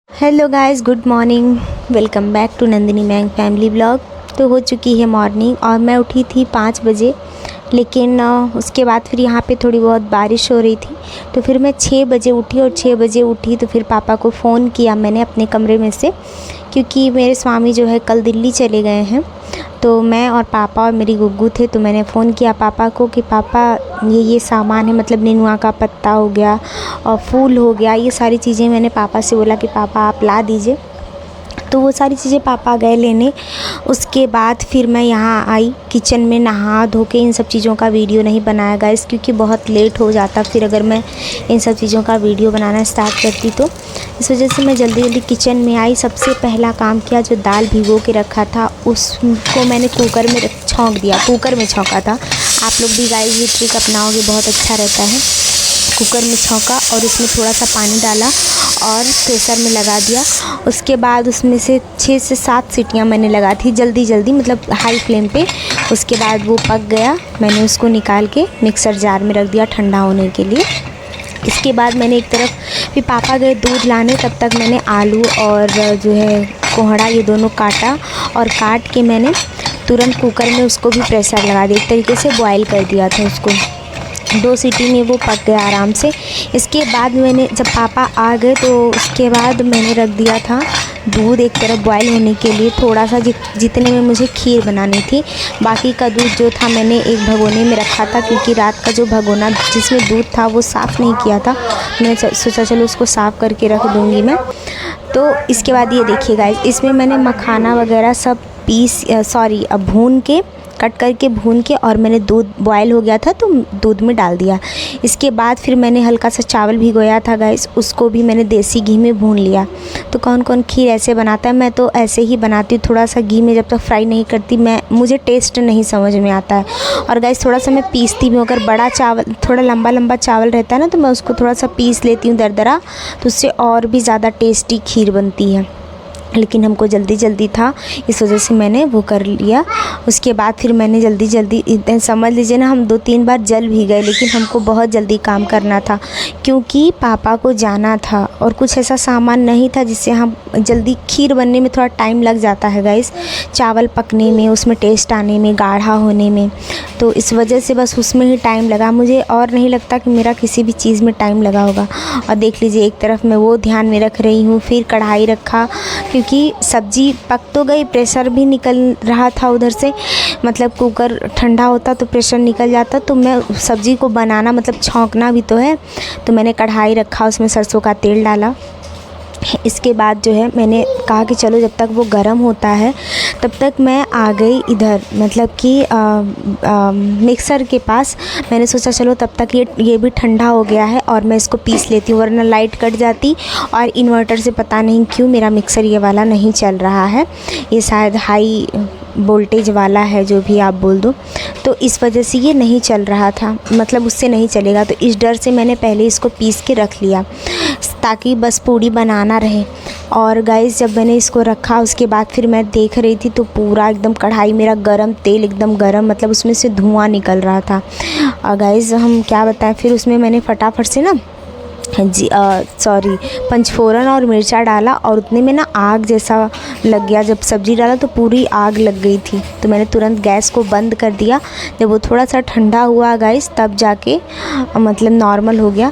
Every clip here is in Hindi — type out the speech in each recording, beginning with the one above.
Hello guys, good morning. Welcome back to Nandini मैंग फैमिली ब्लॉग। तो हो चुकी है मॉर्निंग और मैं उठी थी 5 बजे, लेकिन उसके बाद फिर यहाँ पे थोड़ी बहुत बारिश हो रही थी, तो फिर मैं 6 बजे उठी। और 6 बजे उठी तो फिर पापा को फ़ोन किया मैंने अपने कमरे में से, क्योंकि मेरे स्वामी जो है कल दिल्ली चले गए हैं। तो मैं और पापा और मेरी गुग्गू थे, तो मैंने फ़ोन किया पापा को कि पापा ये सामान है, मतलब नेनुआ का पत्ता हो गया और फूल हो गया, ये सारी चीज़ें मैंने पापा से बोला कि पापा आप ला दीजिए। तो वो सारी चीज़ें पापा गए लेने। उसके बाद फिर मैं यहाँ आई किचन में, नहा धो के। इन सब चीज़ों का वीडियो नहीं बनाया गाइस, क्योंकि बहुत लेट हो जाता फिर अगर मैं इन सब चीज़ों का वीडियो बनाना स्टार्ट करती तो। इस वजह से मैं जल्दी जल्दी किचन में आई। सबसे पहला काम किया, जो दाल भिगो के रखा था उसको मैंने कुकर में छौंक दिया, कुकर में छौंका था। आप लोग भी गाइस ये ट्रिक अपनाओगे, बहुत अच्छा रहता है। कुकर में छौंका और उसमें थोड़ा सा पानी डाला और प्रेशर में लगा दिया। उसके बाद उसमें से 6 से 7 सीटियाँ मैंने लगा थी जल्दी जल्दी, मतलब हाई फ्लेम पे। उसके बाद वो पक गया, मैंने उसको निकाल के मिक्सर जार में रख दिया ठंडा होने के लिए। इसके बाद मैंने एक तरफ, फिर पापा गए दूध लाने, तब तक मैंने आलू और जो है कोहड़ा ये दोनों काटा, और काट के मैंने तुरंत कुकर में उसको भी प्रेशर लगा दिया, एक तरीके से बॉयल कर दिया था उसको। 2 सीटी में वो पक गया आराम से। इसके बाद मैंने, जब पापा आ गए तो उसके बाद मैंने रख दिया था दूध एक तरफ बॉयल होने के लिए, थोड़ा सा जितने में मुझे खीर बनानी थी। बाकी का दूध जो था मैंने एक भगोने में रखा था, क्योंकि रात का जो भगोना जिसमें दूध था वो साफ़ नहीं किया था। मैंने सोचा चलो उसको साफ़ करके रख दूँगी मैं। तो इसके बाद ये देखिए गाइस, इसमें मैंने मखाना वगैरह सब भून के, कट करके भून के, और मैंने दूध बॉयल हो गया था तो दूध में डाल दिया। इसके बाद फिर मैंने हल्का सा चावल भिगोया था गाइस, उसको भी मैंने देसी घी में भून लिया। तो कौन कौन खीर ऐसे बनाता है, मैं तो ऐसे ही बनाती हूँ, थोड़ा सा घी में जब तक फ्राई नहीं करती मुझे टेस्ट नहीं समझ में आता है। और गाइस थोड़ा सा मैं पीसती भी हूँ, अगर बड़ा चावल, थोड़ा लंबा लंबा चावल रहता है ना, तो मैं उसको थोड़ा सा पीस लेती हूँ दरदरा, तो उससे और भी ज़्यादा टेस्टी खीर बनती है। लेकिन हमको जल्दी जल्दी था, इस वजह से मैंने वो कर लिया। उसके बाद फिर मैंने जल्दी जल्दी, समझ लीजिए ना, हम 2-3 बार जल भी गए, लेकिन हमको बहुत जल्दी काम करना था, क्योंकि पापा को जाना था और कुछ ऐसा सामान नहीं था जिससे हम जल्दी, खीर बनने में थोड़ा टाइम लग जाता है गाइस, चावल पकने में, उसमें टेस्ट आने में, गाढ़ा होने में। तो इस वजह से बस उसमें ही टाइम लगा मुझे, और नहीं लगता कि मेरा किसी भी चीज़ में टाइम लगा होगा। और देख लीजिए, एक तरफ मैं वो ध्यान में रख रही हूँ, फिर कढ़ाई रखा, क्योंकि सब्ज़ी पक तो गई, प्रेशर भी निकल रहा था उधर से, मतलब कुकर ठंडा होता तो प्रेशर निकल जाता। तो मैं सब्ज़ी को बनाना, मतलब छौंकना भी तो है, तो मैंने कढ़ाई रखा, उसमें सरसों का तेल डाला। इसके बाद जो है मैंने कहा कि चलो जब तक वो गर्म होता है तब तक मैं आ गई इधर, मतलब कि मिक्सर के पास। मैंने सोचा चलो तब तक ये भी ठंडा हो गया है और मैं इसको पीस लेती हूँ, वरना लाइट कट जाती। और इन्वर्टर से पता नहीं क्यों मेरा मिक्सर ये वाला नहीं चल रहा है, ये शायद हाई वोल्टेज वाला है, जो भी आप बोल दो, तो इस वजह से ये नहीं चल रहा था, मतलब उससे नहीं चलेगा। तो इस डर से मैंने पहले इसको पीस के रख लिया, ताकि बस पूड़ी बनाना रहे। और गाइस जब मैंने इसको रखा, उसके बाद फिर मैं देख रही थी तो पूरा एकदम कढ़ाई मेरा गरम, तेल एकदम गरम, मतलब उसमें से धुआं निकल रहा था। और गाइस हम क्या बताएं, फिर उसमें मैंने फटाफट से ना पंचफोरन और मिर्चा डाला, और उतने में ना आग जैसा लग गया। जब सब्ज़ी डाला तो पूरी आग लग गई थी, तो मैंने तुरंत गैस को बंद कर दिया। जब वो थोड़ा सा ठंडा हुआ गाइस, तब जाके मतलब नॉर्मल हो गया।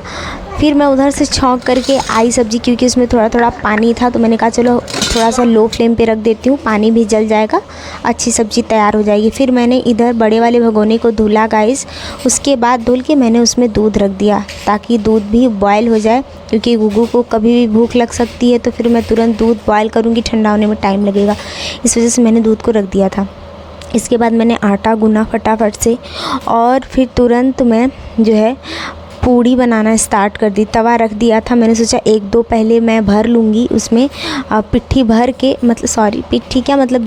फिर मैं उधर से छौंक करके आई सब्ज़ी, क्योंकि उसमें थोड़ा थोड़ा पानी था, तो मैंने कहा चलो थोड़ा सा लो फ्लेम पे रख देती हूँ, पानी भी जल जाएगा, अच्छी सब्ज़ी तैयार हो जाएगी। फिर मैंने इधर बड़े वाले भगोने को धुला गाइस, उसके बाद धुल के मैंने उसमें दूध रख दिया, ताकि दूध भी बॉयल हो जाए, क्योंकि गुग्गू को कभी भी भूख लग सकती है। तो फिर मैं तुरंत दूध बॉयल करूँगी, ठंडा होने में टाइम लगेगा, इस वजह से मैंने दूध को रख दिया था। इसके बाद मैंने आटा गूँना फटाफट से, और फिर तुरंत मैं जो है पूड़ी बनाना स्टार्ट कर दी। तवा रख दिया था, मैंने सोचा 1-2 पहले मैं भर लूँगी उसमें, पिट्ठी भर के, मतलब पिट्ठी क्या, मतलब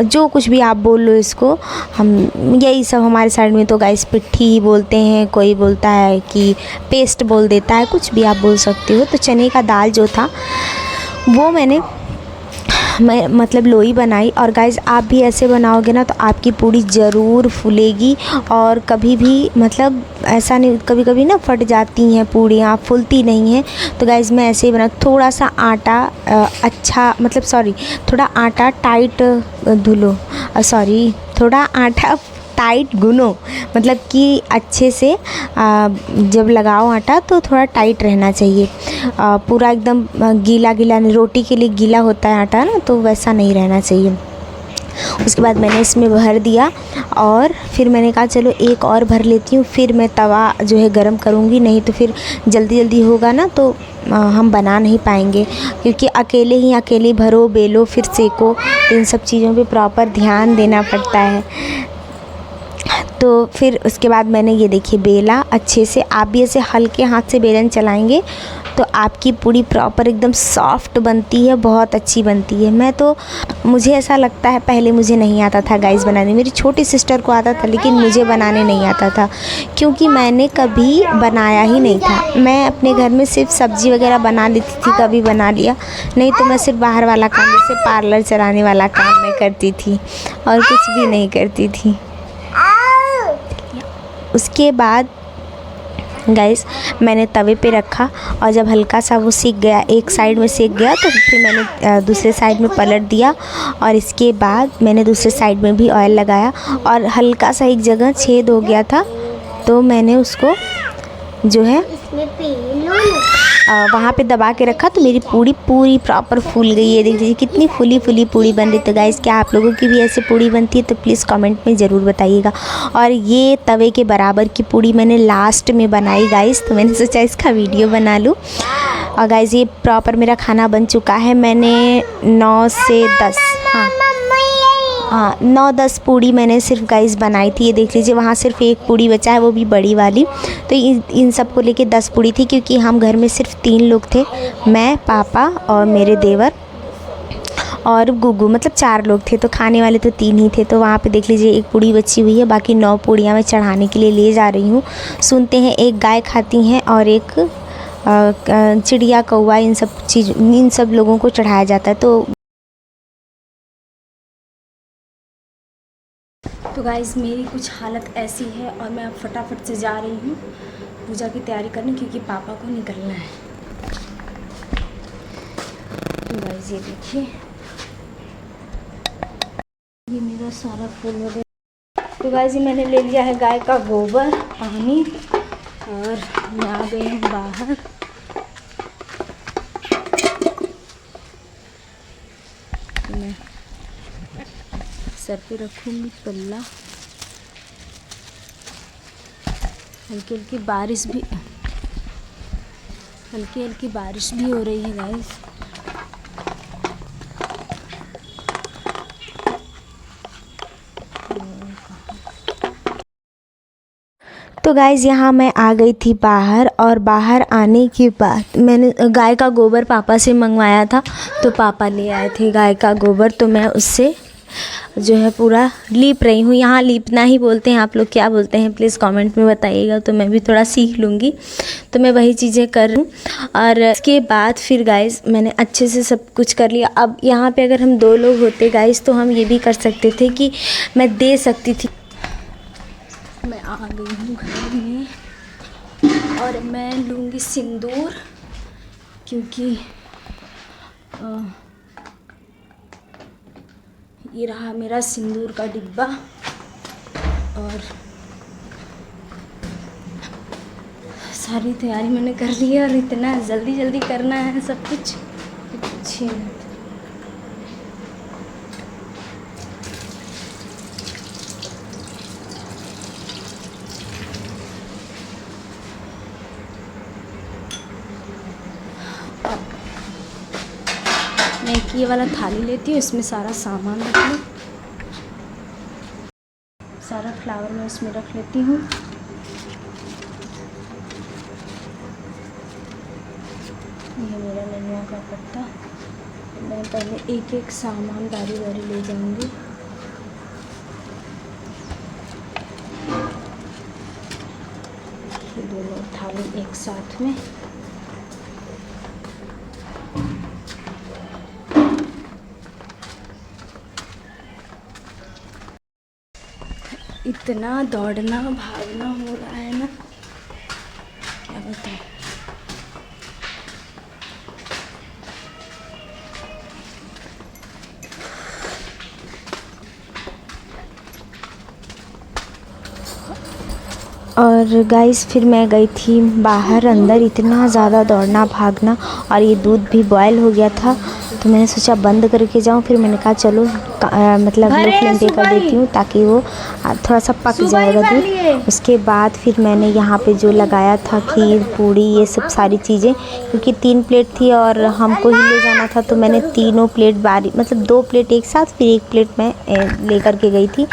जो कुछ भी आप बोल लो इसको, हम यही सब हमारे साइड में तो गाइस पिट्ठी ही बोलते हैं, कोई बोलता है कि पेस्ट बोल देता है, कुछ भी आप बोल सकते हो। तो चने का दाल जो था वो मैंने मैं मतलब लोई बनाई। और गाइज़ आप भी ऐसे बनाओगे ना तो आपकी पूड़ी ज़रूर फूलेगी। और कभी भी मतलब ऐसा नहीं, कभी कभी ना फट जाती हैं पूड़ियाँ, फूलती नहीं हैं। तो गाइज़ मैं ऐसे ही बना, थोड़ा सा आटा अच्छा मतलब सॉरी थोड़ा आटा टाइट धुलो, सॉरी थोड़ा आटा टाइट गूनो, मतलब कि अच्छे से जब लगाओ आटा तो थोड़ा टाइट रहना चाहिए। पूरा एकदम गीला गीला नहीं, रोटी के लिए गीला होता है आटा ना, तो वैसा नहीं रहना चाहिए। उसके बाद मैंने इसमें भर दिया और फिर मैंने कहा चलो एक और भर लेती हूँ, फिर मैं तवा जो है गरम करूँगी, नहीं तो फिर जल्दी जल्दी होगा ना तो हम बना नहीं पाएंगे, क्योंकि अकेले भरो बेलो फिर सेको, तो इन सब चीज़ों पे प्रॉपर ध्यान देना पड़ता है। तो फिर उसके बाद मैंने ये देखिए बेला अच्छे से। आप भी ऐसे हल्के हाथ से बेलन चलाएंगे तो आपकी पूड़ी प्रॉपर एकदम सॉफ्ट बनती है, बहुत अच्छी बनती है। मुझे ऐसा लगता है पहले मुझे नहीं आता था गाइस बनाने, मेरी छोटी सिस्टर को आता था लेकिन मुझे बनाने नहीं आता था, क्योंकि मैंने कभी बनाया ही नहीं था। मैं अपने घर में सिर्फ सब्ज़ी वगैरह बना लेती थी, कभी बना लिया, नहीं तो मैं सिर्फ बाहर वाला काम जैसे पार्लर चलाने वाला काम मैं करती थी और कुछ भी नहीं करती थी। उसके बाद गाइस मैंने तवे पे रखा और जब हल्का सा वो सीख गया, एक साइड में सीख गया, तो फिर मैंने दूसरे साइड में पलट दिया। और इसके बाद मैंने दूसरे साइड में भी ऑयल लगाया और हल्का सा एक जगह छेद हो गया था, तो मैंने उसको जो है वहाँ पे दबा के रखा, तो मेरी पूड़ी पूरी प्रॉपर फूल गई है। देख लीजिए कितनी फूली फूली पूड़ी बन रही। तो गाइस क्या आप लोगों की भी ऐसे पूड़ी बनती है तो प्लीज़ कमेंट में ज़रूर बताइएगा। और ये तवे के बराबर की पूड़ी मैंने लास्ट में बनाई गाइस, तो मैंने सोचा इसका वीडियो बना लूँ। और गाइस ये प्रॉपर मेरा खाना बन चुका है। मैंने 9 से 10 हाँ 9-10 पूड़ी मैंने सिर्फ गाइस बनाई थी। ये देख लीजिए वहाँ सिर्फ एक पूड़ी बचा है, वो भी बड़ी वाली। तो इन सब को लेके 10 पूड़ी थी, क्योंकि हम घर में सिर्फ 3 लोग थे, मैं, पापा और मेरे देवर और गुगू, मतलब 4 लोग थे। तो खाने वाले तो 3 ही थे। तो वहाँ पे देख लीजिए एक पूड़ी बची हुई है, बाकी 9 पूड़ियाँ मैं चढ़ाने के लिए ले जा रही हूँ। सुनते हैं एक गाय खाती हैं और एक चिड़िया कौवा, इन सब लोगों को चढ़ाया जाता है। तो गाइज़ मेरी कुछ हालत ऐसी है और मैं अब फटाफट से जा रही हूँ पूजा की तैयारी करने, क्योंकि पापा को निकलना है। तो गाइज़ ये देखिए ये मेरा सारा फूल वगैरह। तो गाइज़ मैंने ले लिया है गाय का गोबर, पानी, और मैं आ गई हूँ बाहर। मैं सर पे रखूँगी पल्ला। हल्की हल्की बारिश भी हो रही है गाइस। तो गाइज़ यहाँ मैं आ गई थी बाहर, और बाहर आने के बाद मैंने गाय का गोबर पापा से मंगवाया था, तो पापा ले आए थे गाय का गोबर। तो मैं उससे जो है पूरा लीप रही हूँ। यहाँ लीपना ही बोलते हैं, आप लोग क्या बोलते हैं प्लीज़ कमेंट में बताइएगा, तो मैं भी थोड़ा सीख लूँगी। तो मैं वही चीज़ें कर रही हूँ। और इसके बाद फिर गाइज़ मैंने अच्छे से सब कुछ कर लिया। अब यहाँ पे अगर हम 2 लोग होते गाइज़ तो हम ये भी कर सकते थे कि मैं दे सकती थी। मैं आ गई हूँ घर में और मैं लूँगी सिंदूर, क्योंकि ये रहा मेरा सिंदूर का डिब्बा। और सारी तैयारी मैंने कर ली है, और इतना जल्दी जल्दी करना है सब कुछ, अच्छी मैं एक ये वाला थाली लेती हूँ, इसमें सारा सामान रख लूँ, सारा फ्लावर मैं इसमें रख लेती हूँ। ये मेरा नेनुआ का पत्ता, मैं पहले एक एक सामान बारी बारी ले जाऊँगी। ये दोनों थाली एक साथ में। इतना दौड़ना भागना हो रहा है ना, क्या बताऊँ। और गाइस फिर मैं गई थी बाहर, अंदर इतना ज़्यादा दौड़ना भागना, और ये दूध भी बॉयल हो गया था तो मैंने सोचा बंद करके जाऊँ। फिर मैंने कहा चलो मतलब लो फ्लेम पे कर देती हूँ ताकि वो थोड़ा सा पक जाएगा दूध। उसके बाद फिर मैंने यहाँ पे जो लगाया था खीर पूड़ी ये सब सारी चीज़ें, क्योंकि 3 प्लेट थी और हमको ही ले जाना था तो मैंने तीनों प्लेट मतलब 2 प्लेट एक साथ, फिर 1 प्लेट मैं ले करके गई थी।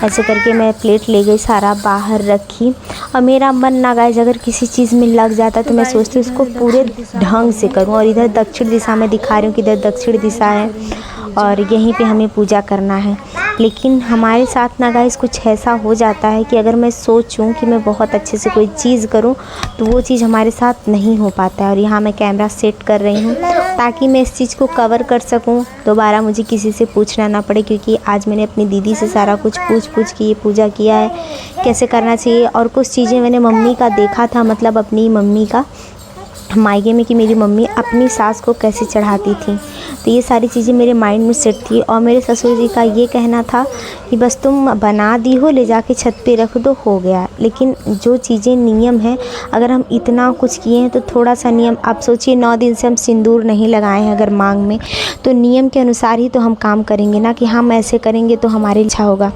ऐसे करके मैं प्लेट ले गई, सारा बाहर रखी। और मेरा मन ना गाइस अगर किसी चीज़ में लग जाता तो मैं सोचती हूँ उसको पूरे ढंग से करूँ। और इधर दक्षिण दिशा में दिखा रही हूँ कि इधर दक्षिण दिशा है और यहीं पे हमें पूजा करना है। लेकिन हमारे साथ ना गाइस कुछ ऐसा हो जाता है कि अगर मैं सोचूं कि मैं बहुत अच्छे से कोई चीज़ करूं तो वो चीज़ हमारे साथ नहीं हो पाता है। और यहाँ मैं कैमरा सेट कर रही हूँ ताकि मैं इस चीज़ को कवर कर सकूं, दोबारा मुझे किसी से पूछना ना पड़े, क्योंकि आज मैंने अपनी दीदी से सारा कुछ पूछ के ये पूजा किया है कैसे करना चाहिए। और कुछ चीज़ें मैंने मम्मी का देखा था, मतलब अपनी मम्मी का मायके में, कि मेरी मम्मी अपनी सास को कैसे चढ़ाती थी, तो ये सारी चीज़ें मेरे माइंड में सेट थी। और मेरे ससुर जी का ये कहना था कि बस तुम बना दी हो, ले जाके छत पे रख दो, हो गया। लेकिन जो चीज़ें नियम है, अगर हम इतना कुछ किए हैं तो थोड़ा सा नियम, आप सोचिए 9 दिन से हम सिंदूर नहीं लगाए हैं अगर मांग में, तो नियम के अनुसार ही तो हम काम करेंगे ना, कि हम ऐसे करेंगे तो हमारी इच्छा होगा।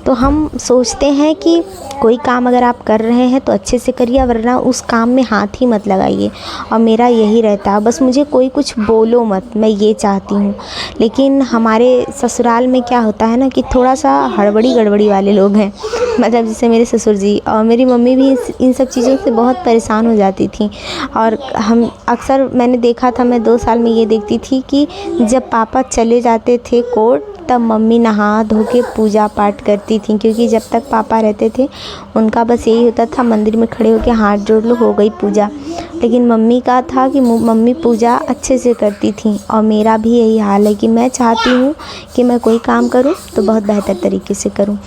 तो हम सोचते हैं कि कोई काम अगर आप कर रहे हैं तो अच्छे से करिए, वरना उस काम में हाथ ही मत लगाइए। और मेरा यही रहता है, बस मुझे कोई कुछ बोलो मत, मैं ये चाहती हूँ। लेकिन हमारे ससुराल में क्या होता है ना कि थोड़ा सा हड़बड़ी गड़बड़ी वाले लोग हैं, मतलब जैसे मेरे ससुर जी और मेरी मम्मी भी इन सब चीज़ों से बहुत परेशान हो जाती थी। और हम अक्सर, मैंने देखा था, मैं 2 साल में ये देखती थी कि जब पापा चले जाते थे कोर्ट तब मम्मी नहा धो के पूजा पाठ करती थी, क्योंकि जब तक पापा रहते थे उनका बस यही होता था मंदिर में खड़े होकर हाथ जोड़ लो, हो गई पूजा। लेकिन मम्मी का था कि मम्मी पूजा अच्छे से करती थी। और मेरा भी यही हाल है कि मैं चाहती हूँ कि मैं कोई काम करूँ तो बहुत बेहतर तरीके से करूँ।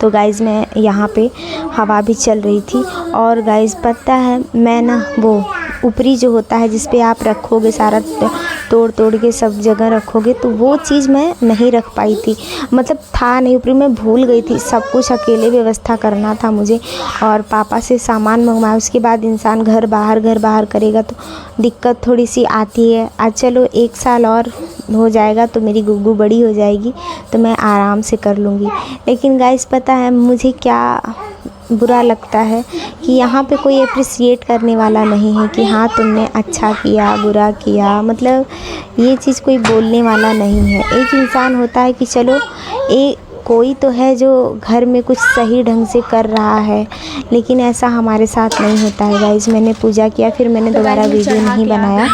तो गाइज़ मैं यहाँ पे हवा भी चल रही थी। और गाइज़ पता है मैं ना वो ऊपरी जो होता है जिस पे आप रखोगे सारा तोड़ के सब जगह रखोगे, तो वो चीज़ मैं नहीं रख पाई थी, मतलब था नहीं ऊपरी, मैं भूल गई थी। सब कुछ अकेले व्यवस्था करना था मुझे और पापा से सामान मंगवाया। उसके बाद इंसान घर बाहर करेगा तो दिक्कत थोड़ी सी आती है। आज चलो 1 साल और हो जाएगा तो मेरी गुग्गू बड़ी हो जाएगी तो मैं आराम से कर लूँगी। लेकिन गाइस पता है मुझे क्या बुरा लगता है कि यहाँ पे कोई अप्रिसिएट करने वाला नहीं है कि हाँ तुमने अच्छा किया बुरा किया, मतलब ये चीज़ कोई बोलने वाला नहीं है। एक इंसान होता है कि चलो कोई तो है जो घर में कुछ सही ढंग से कर रहा है, लेकिन ऐसा हमारे साथ नहीं होता है। गाइस मैंने पूजा किया, फिर मैंने दोबारा वीडियो नहीं बनाया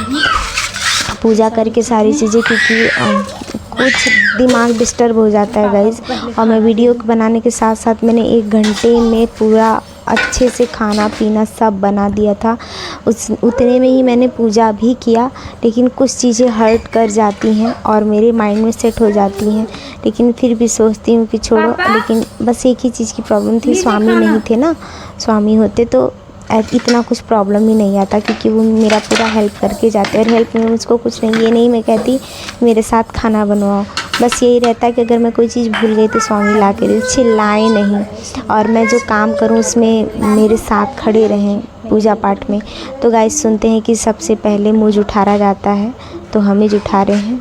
पूजा करके सारी चीज़ें, क्योंकि कुछ दिमाग डिस्टर्ब हो जाता है गाइस। और मैं वीडियो बनाने के साथ साथ मैंने 1 घंटे में पूरा अच्छे से खाना पीना सब बना दिया था। उतने में ही मैंने पूजा भी किया, लेकिन कुछ चीज़ें हर्ट कर जाती हैं और मेरे माइंड में सेट हो जाती हैं। लेकिन फिर भी सोचती हूँ कि छोड़ो। लेकिन बस एक ही चीज़ की प्रॉब्लम थी, स्वामी नहीं थे ना। स्वामी होते तो इतना कुछ प्रॉब्लम ही नहीं आता, क्योंकि वो मेरा पूरा हेल्प करके जाते हैं। और हेल्प में मुझको कुछ नहीं, ये नहीं मैं कहती मेरे साथ खाना बनवाओ, बस यही रहता है कि अगर मैं कोई चीज़ भूल गई तो स्वामी ला के दे, चिल्लाए नहीं। और मैं जो काम करूँ उसमें मेरे साथ खड़े रहें पूजा पाठ में। तो गाइस सुनते हैं कि सबसे पहले मुझ उठारा जाता है, तो हम ही उठा रहे हैं।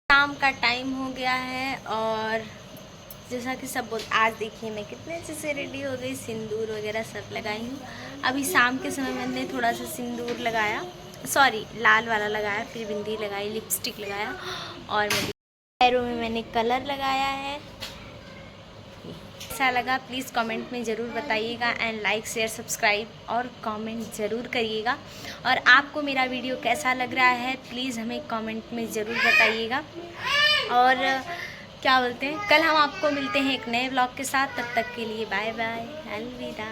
शाम का टाइम हो गया है और जैसा कि सब आज देखिए मैं कितने अच्छे से रेडी हो गई, सिंदूर वगैरह सब लगाई हूँ। अभी शाम के समय मैंने थोड़ा सा सिंदूर लगाया, सॉरी लाल वाला लगाया, फिर बिंदी लगाई, लिपस्टिक लगाया और मेरे पैरों में मैंने कलर लगाया है। अच्छा लगा प्लीज़ कमेंट में ज़रूर बताइएगा एंड लाइक शेयर सब्सक्राइब और कमेंट ज़रूर करिएगा। और आपको मेरा वीडियो कैसा लग रहा है प्लीज़ हमें कमेंट में ज़रूर बताइएगा। और क्या बोलते हैं, कल हम आपको मिलते हैं एक नए ब्लॉग के साथ। तब तक के लिए बाय बाय, अलविदा।